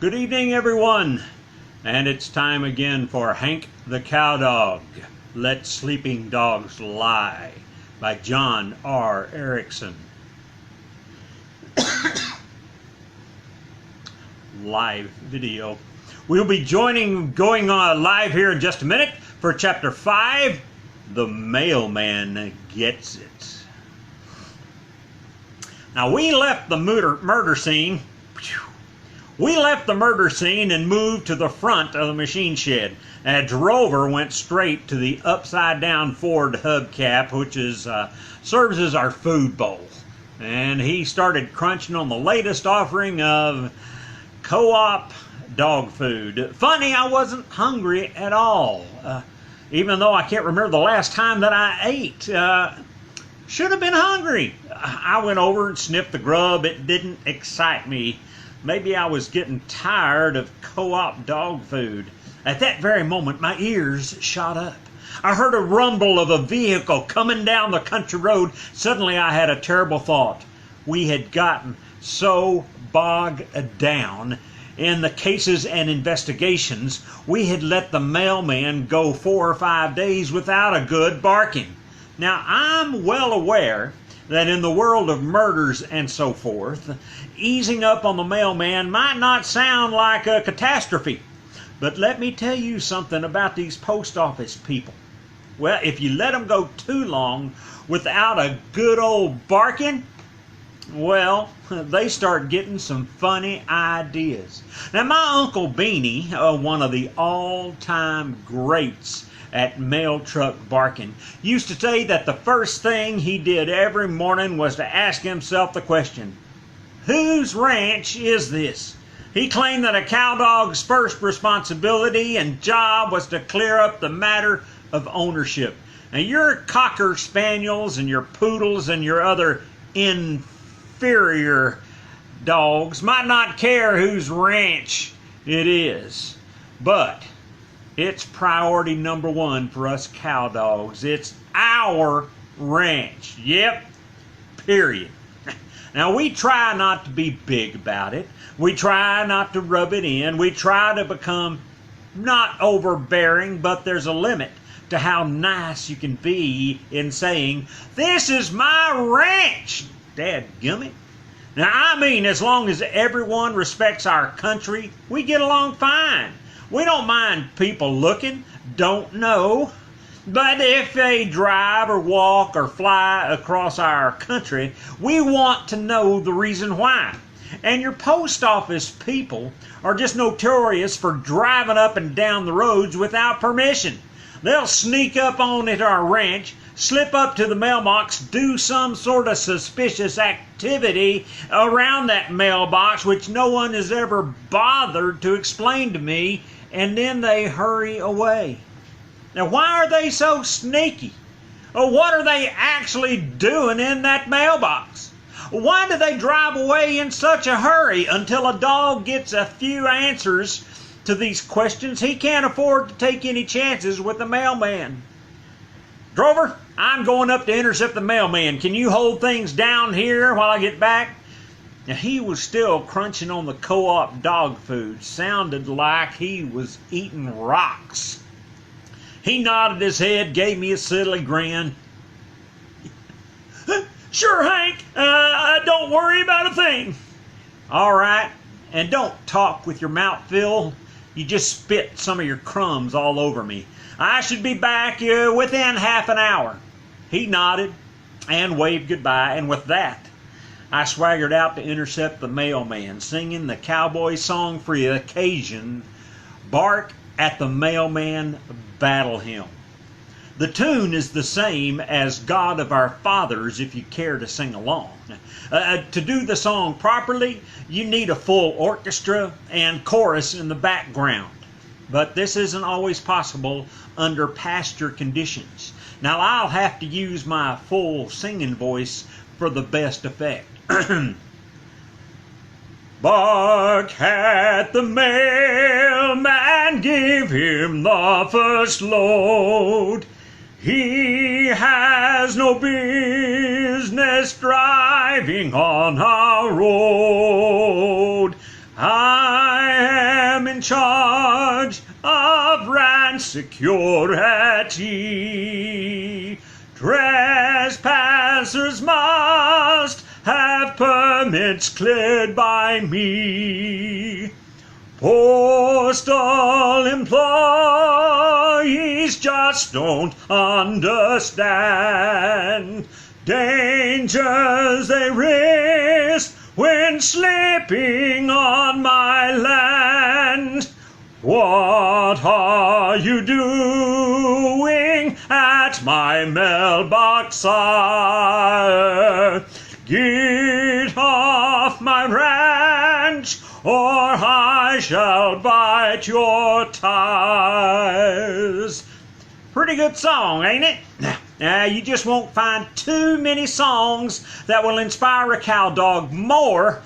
Good evening, everyone, and it's time again for Hank the Cowdog, Let Sleeping Dogs Lie by John R. Erickson. Live video. We'll be going live here in just a minute for Chapter 5, The Mailman Gets It. Now, we left the murder scene. We left the murder scene and moved to the front of the machine shed. And Drover went straight to the upside-down Ford hubcap, which serves as our food bowl. And he started crunching on the latest offering of co-op dog food. Funny, I wasn't hungry at all, even though I can't remember the last time that I ate. Should have been hungry. I went over and sniffed the grub. It didn't excite me. Maybe I was getting tired of co-op dog food. At that very moment, my ears shot up. I heard a rumble of a vehicle coming down the country road. Suddenly, I had a terrible thought. We had gotten so bogged down in the cases and investigations, we had let the mailman go 4 or 5 days without a good barking. Now, I'm well aware that in the world of murders and so forth, easing up on the mailman might not sound like a catastrophe. But let me tell you something about these post office people. Well, if you let them go too long without a good old barking, well, they start getting some funny ideas. Now, my Uncle Beanie, one of the all-time greats at mail truck barking, used to say that the first thing he did every morning was to ask himself the question, whose ranch is this? He claimed that a cowdog's first responsibility and job was to clear up the matter of ownership. Now, your cocker spaniels and your poodles and your other inferior dogs might not care whose ranch it is, but it's priority number one for us cow dogs. It's our ranch. Yep, period. Now, we try not to be big about it. We try not to rub it in. We try to become not overbearing, but there's a limit to how nice you can be in saying, this is my ranch, dadgummit. Now, I mean, as long as everyone respects our country, we get along fine. We don't mind people looking, don't know. But if they drive or walk or fly across our country, we want to know the reason why. And your post office people are just notorious for driving up and down the roads without permission. They'll sneak up on at our ranch, slip up to the mailbox, do some sort of suspicious activity around that mailbox which no one has ever bothered to explain to me, and then they hurry away. Now, why are they so sneaky? Or what are they actually doing in that mailbox? Why do they drive away in such a hurry? Until a dog gets a few answers to these questions, he can't afford to take any chances with the mailman. Drover, I'm going up to intercept the mailman. Can you hold things down here while I get back? Now, he was still crunching on the co-op dog food. Sounded like he was eating rocks. He nodded his head, gave me a silly grin. Sure, Hank. Don't worry about a thing. All right. And don't talk with your mouth filled. You just spit some of your crumbs all over me. I should be back within half an hour. He nodded and waved goodbye, and with that, I swaggered out to intercept the mailman, singing the cowboy song for the occasion, Bark at the Mailman Battle Hymn. The tune is the same as God of Our Fathers if you care to sing along. To do the song properly, you need a full orchestra and chorus in the background. But this isn't always possible under pasture conditions. Now, I'll have to use my full singing voice for the best effect. Bark at the mailman, give him the first load. He has no business driving on our road. I charge of rent security. Trespassers must have permits cleared by me. Postal employees just don't understand dangers they risk when slipping on my land. What are you doing at my mailbox, sire? Get off my ranch, or I shall bite your tires. Pretty good song, ain't it? You just won't find too many songs that will inspire a cowdog more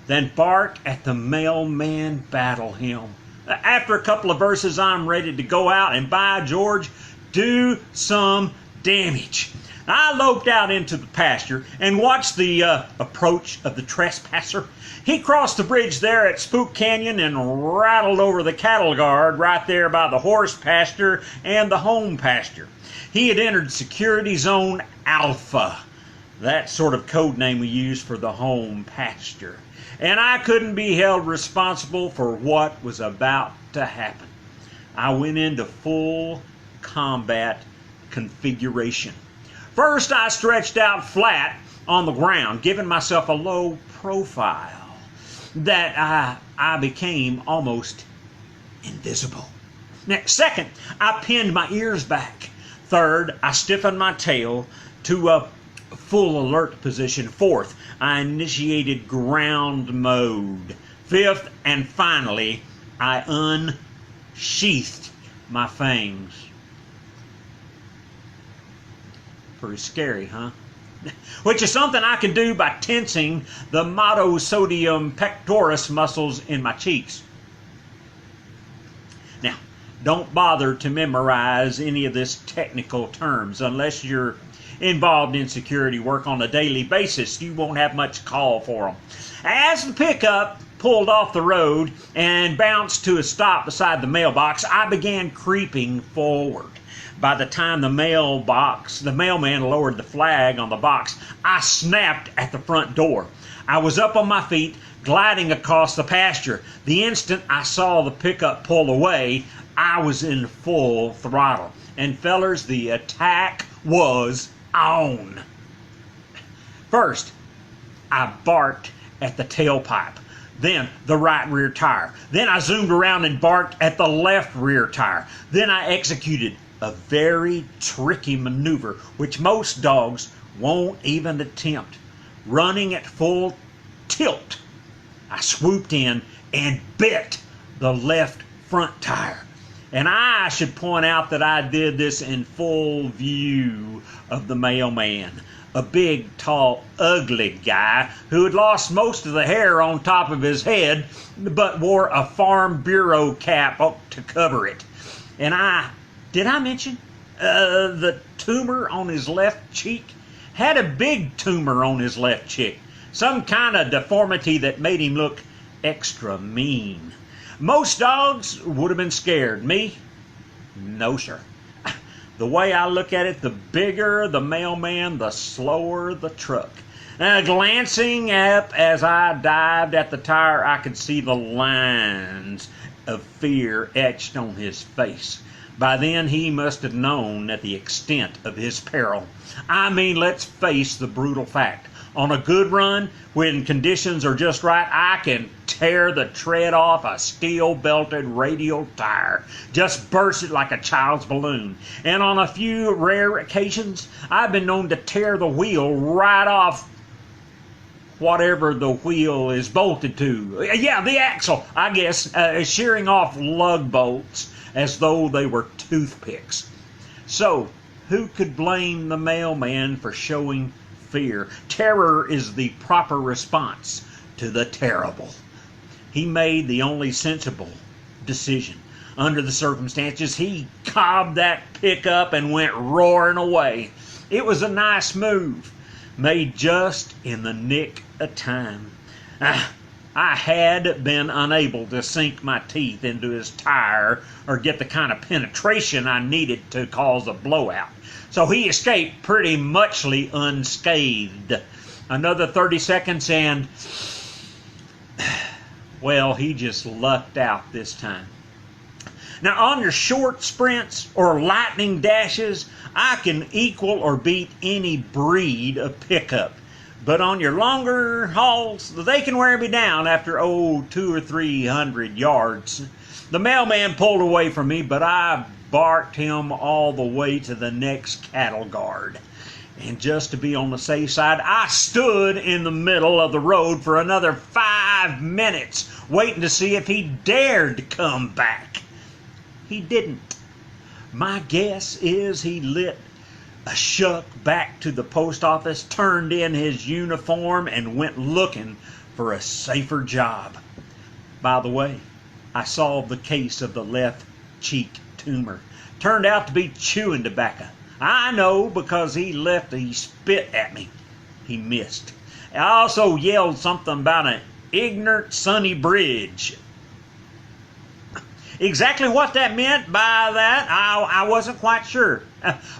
than Bark at the Mailman Battle Hymn. After a couple of verses, I'm ready to go out and, by George, do some damage. I loped out into the pasture and watched the approach of the trespasser. He crossed the bridge there at Spook Canyon and rattled over the cattle guard right there by the horse pasture and the home pasture. He had entered Security Zone Alpha, that sort of code name we use for the home pasture. And I couldn't be held responsible for what was about to happen. I went into full combat configuration. First, I stretched out flat on the ground, giving myself a low profile that I became almost invisible. Next, second, I pinned my ears back. Third, I stiffened my tail to a full alert position. Fourth, I initiated ground mode. Fifth, and finally, I unsheathed my fangs. Pretty scary, huh? Which is something I can do by tensing the monosodium pectoris muscles in my cheeks. Now, don't bother to memorize any of this technical terms unless you're involved in security work on a daily basis. You won't have much call for them. As the pickup pulled off the road and bounced to a stop beside the mailbox, I began creeping forward. By the time the mailman lowered the flag on the box, I snapped at the front door. I was up on my feet, gliding across the pasture. The instant I saw the pickup pull away, I was in full throttle. And fellers, the attack was on. First, I barked at the tailpipe, then the right rear tire. Then I zoomed around and barked at the left rear tire. Then I executed a very tricky maneuver which most dogs won't even attempt. Running at full tilt, I swooped in and bit the left front tire. And I should point out that I did this in full view of the mailman, a big, tall, ugly guy who had lost most of the hair on top of his head but wore a Farm Bureau cap to cover it. And did I mention the tumor on his left cheek? Had a big tumor on his left cheek. Some kind of deformity that made him look extra mean. Most dogs would have been scared. Me? No, sir. The way I look at it, the bigger the mailman, the slower the truck. Glancing up as I dived at the tire, I could see the lines of fear etched on his face. By then, he must have known the extent of his peril. I mean, let's face the brutal fact. On a good run, when conditions are just right, I can tear the tread off a steel-belted radial tire. Just burst it like a child's balloon. And on a few rare occasions, I've been known to tear the wheel right off whatever the wheel is bolted to. Yeah, the axle, I guess, shearing off lug bolts as though they were toothpicks. So, who could blame the mailman for showing fear? Terror is the proper response to the terrible. He made the only sensible decision. Under the circumstances, he cobbed that pickup and went roaring away. It was a nice move, made just in the nick of time. I had been unable to sink my teeth into his tire or get the kind of penetration I needed to cause a blowout. So he escaped pretty muchly unscathed. Another 30 seconds and, well, he just lucked out this time. Now, on your short sprints or lightning dashes, I can equal or beat any breed of pickup. But on your longer hauls, they can wear me down after, 200 or 300 yards. The mailman pulled away from me, but I barked him all the way to the next cattle guard. And just to be on the safe side, I stood in the middle of the road for another 5 minutes, waiting to see if he dared to come back. He didn't. My guess is he lit a shuck back to the post office, turned in his uniform, and went looking for a safer job. By the way, I solved the case of the left cheek tumor. Turned out to be chewing tobacco. I know because he spit at me. He missed. I also yelled something about an ignorant sunny bridge. Exactly what that meant by that, I wasn't quite sure.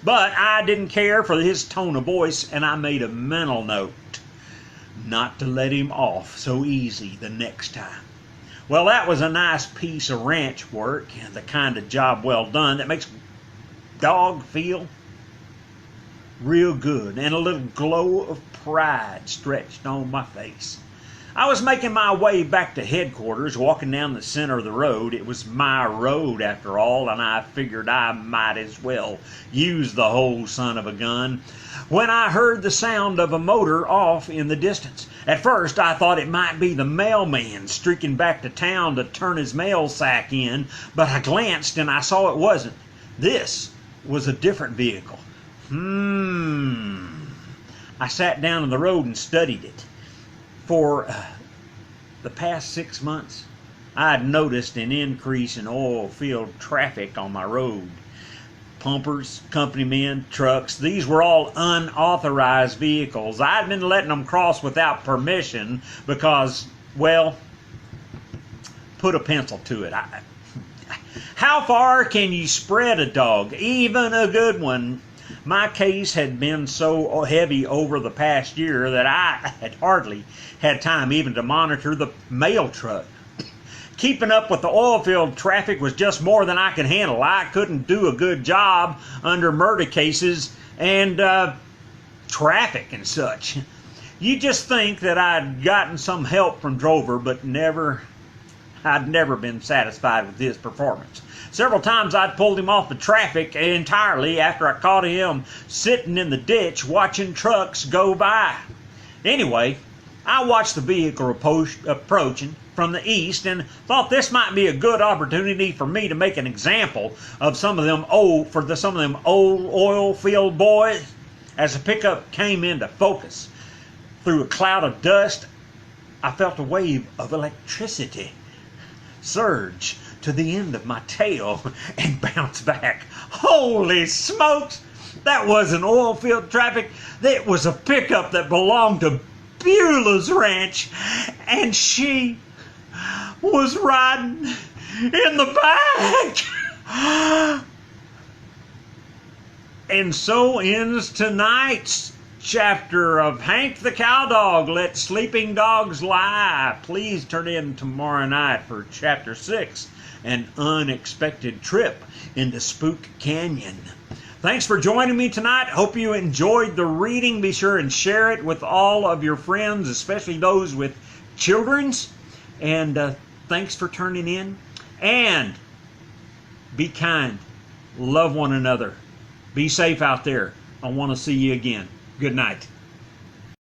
But I didn't care for his tone of voice, and I made a mental note not to let him off so easy the next time. Well, that was a nice piece of ranch work, and the kind of job well done that makes a dog feel real good, and a little glow of pride stretched on my face. I was making my way back to headquarters, walking down the center of the road. It was my road, after all, and I figured I might as well use the whole son of a gun, when I heard the sound of a motor off in the distance. At first, I thought it might be the mailman streaking back to town to turn his mail sack in, but I glanced and I saw it wasn't. This was a different vehicle. I sat down on the road and studied it. For the past 6 months, I had noticed an increase in oil field traffic on my road. Pumpers, company men, trucks, these were all unauthorized vehicles. I'd been letting them cross without permission because, well, put a pencil to it. How far can you spread a dog, even a good one? My case had been so heavy over the past year that I had hardly had time even to monitor the mail truck. Keeping up with the oil field traffic was just more than I could handle. I couldn't do a good job under murder cases and traffic and such. You just think that I'd gotten some help from Drover, but I'd never been satisfied with his performance. Several times I'd pulled him off the traffic entirely after I caught him sitting in the ditch watching trucks go by. Anyway, I watched the vehicle approaching from the east and thought this might be a good opportunity for me to make an example of some of them old oil field boys. As the pickup came into focus through a cloud of dust, I felt a wave of electricity surge to the end of my tail and bounce back. Holy smokes! That wasn't oil field traffic. That was a pickup that belonged to Beulah's ranch, and she was riding in the back. And so ends tonight's chapter of Hank the Cowdog, Let Sleeping Dogs Lie. Please turn in tomorrow night for chapter 6, An Unexpected Trip into Spook Canyon. Thanks for joining me tonight. Hope you enjoyed the reading. Be sure and share it with all of your friends, especially those with children's. And thanks for turning in. And be kind. Love one another. Be safe out there. I want to see you again. Good night.